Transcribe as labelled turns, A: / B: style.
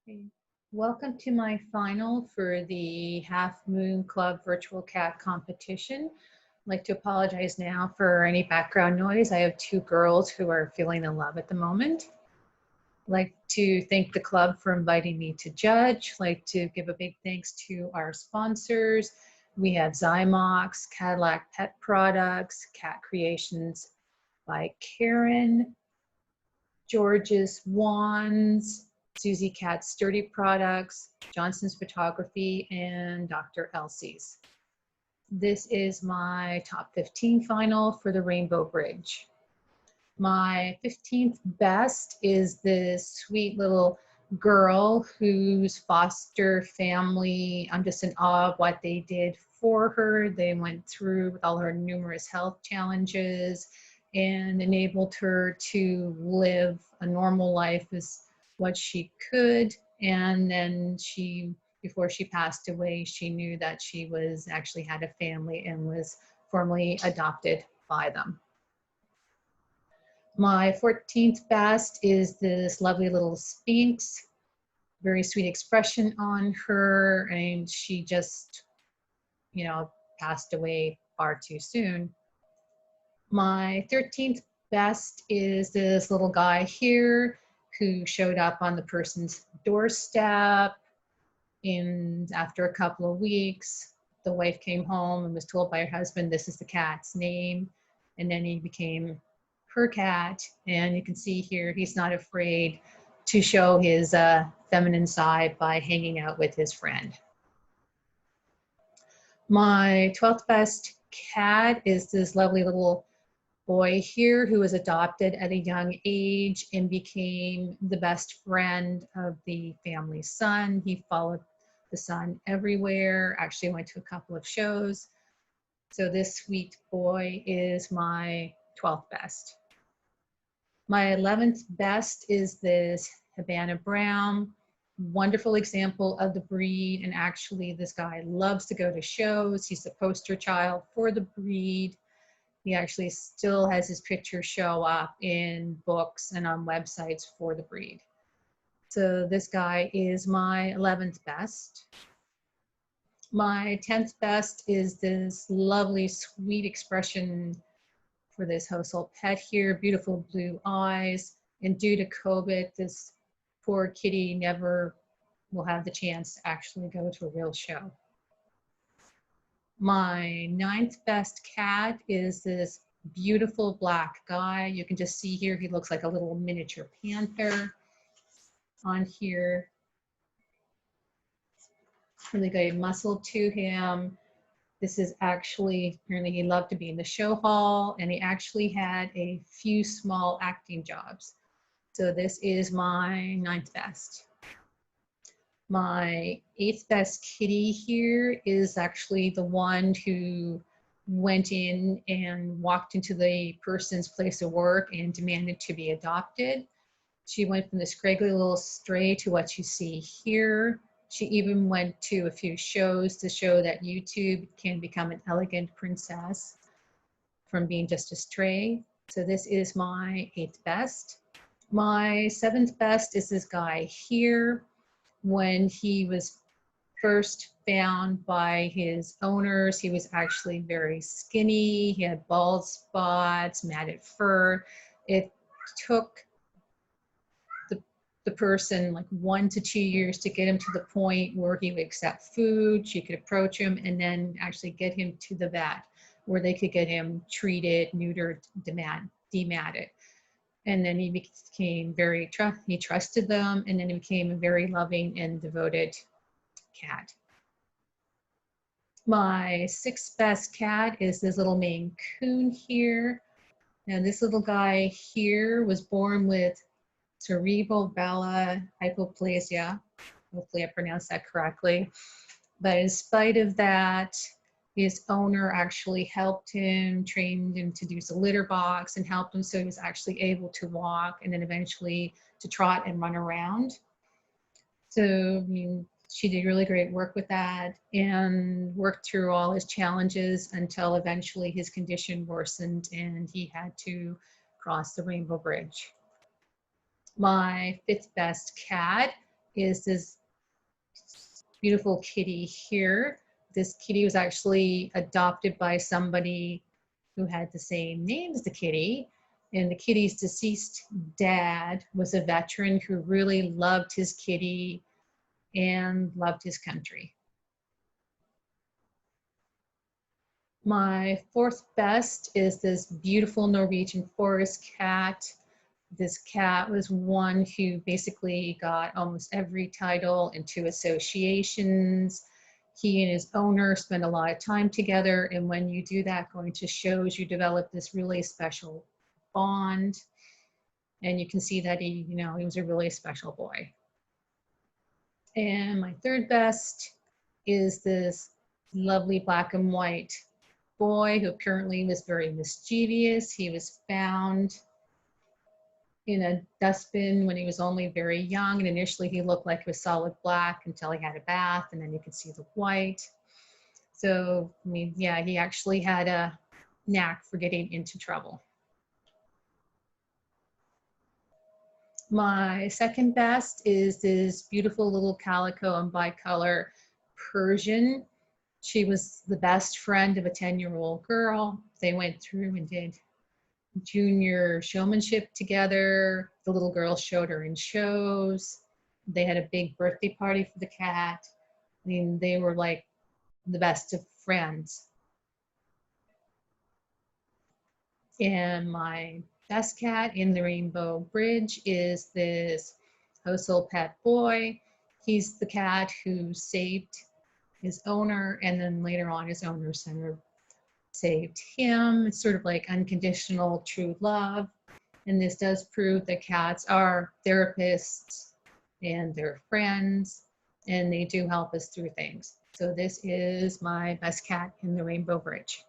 A: Okay. Welcome to my final for the Half Moon Club Virtual Cat Competition. I'd like to apologize now for any background noise. I have two girls who are feeling in love at the moment. I'd like to thank the club for inviting me to judge. I'd like to give a big thanks to our sponsors. We have Zymox, Cadillac Pet Products, Cat Creations by Karen, George's Wands, Susie Cat's Sturdy Products, Johnson's Photography, and Dr. Elsie's. This is my top 15 final for the Rainbow Bridge. My 15th best is this sweet little girl whose foster family, I'm just in awe of what they did for her. They went through with all her numerous health challenges and enabled her to live a normal life as what she could. And then before she passed away, she knew that she was actually had a family and was formally adopted by them. My 14th best is this lovely little Sphinx, very sweet expression on her, and she just, passed away far too soon. My 13th best is this little guy here who showed up on the person's doorstep. And after a couple of weeks, the wife came home and was told by her husband, this is the cat's name. And then he became her cat. And you can see here, he's not afraid to show his feminine side by hanging out with his friend. My 12th best cat is this lovely little boy here who was adopted at a young age and became the best friend of the family's son. He followed the son everywhere, actually went to a couple of shows. So this sweet boy is my 12th best. My 11th best is this Havana Brown, wonderful example of the breed. And actually this guy loves to go to shows. He's the poster child for the breed. He actually still has his picture show up in books and on websites for the breed. So this guy is my 11th best. My 10th best is this lovely, sweet expression for this household pet here, beautiful blue eyes. And due to COVID, this poor kitty never will have the chance to actually go to a real show. My 9th best cat is this beautiful black guy. You can just see here, he looks like a little miniature panther on here. Really good muscle to him. This is actually, apparently he loved to be in the show hall, and he actually had a few small acting jobs. So this is my 9th best. My 8th best kitty here is actually the one who went in and walked into the person's place of work and demanded to be adopted. She went from this scraggly little stray to what you see here. She even went to a few shows to show that YouTube can become an elegant princess from being just a stray. So this is my 8th best. My 7th best is this guy here. When he was first found by his owners, he was actually very skinny. He had bald spots, matted fur. It took the person like 1 to 2 years to get him to the point where he would accept food, she could approach him, and then actually get him to the vet where they could get him treated, neutered, dematted. And then he became he trusted them, and then he became a very loving and devoted cat. My 6th best cat is this little Maine Coon here. Now this little guy here was born with cerebral bella hypoplasia. Hopefully I pronounced that correctly. But in spite of that, his owner actually helped him, trained him to use a litter box and helped him so he was actually able to walk and then eventually to trot and run around. So, she did really great work with that and worked through all his challenges until eventually his condition worsened and he had to cross the Rainbow Bridge. My 5th best cat is this beautiful kitty here. This kitty was actually adopted by somebody who had the same name as the kitty. And the kitty's deceased dad was a veteran who really loved his kitty and loved his country. My fourth best is this beautiful Norwegian forest cat. This cat was one who basically got almost every title in 2 associations. He and his owner spent a lot of time together, and when you do that, going to shows, you develop this really special bond. And you can see that he was a really special boy. And my third best is this lovely black and white boy who apparently was very mischievous. He was found in a dustbin when he was only very young, and initially he looked like he was solid black until he had a bath, and then you could see the white. So, I mean, yeah, he actually had a knack for getting into trouble. My second best is this beautiful little calico and bicolor Persian. She was the best friend of a 10-year-old girl. They went through and did junior showmanship together. The little girl showed her in shows. They had a big birthday party for the cat. I mean, they were like the best of friends. And my best cat in the Rainbow Bridge is this household pet boy. He's the cat who saved his owner, and then later on his owner saved him. It's sort of like unconditional true love. And this does prove that cats are therapists and they're friends, and they do help us through things. So this is my best cat in the Rainbow Bridge.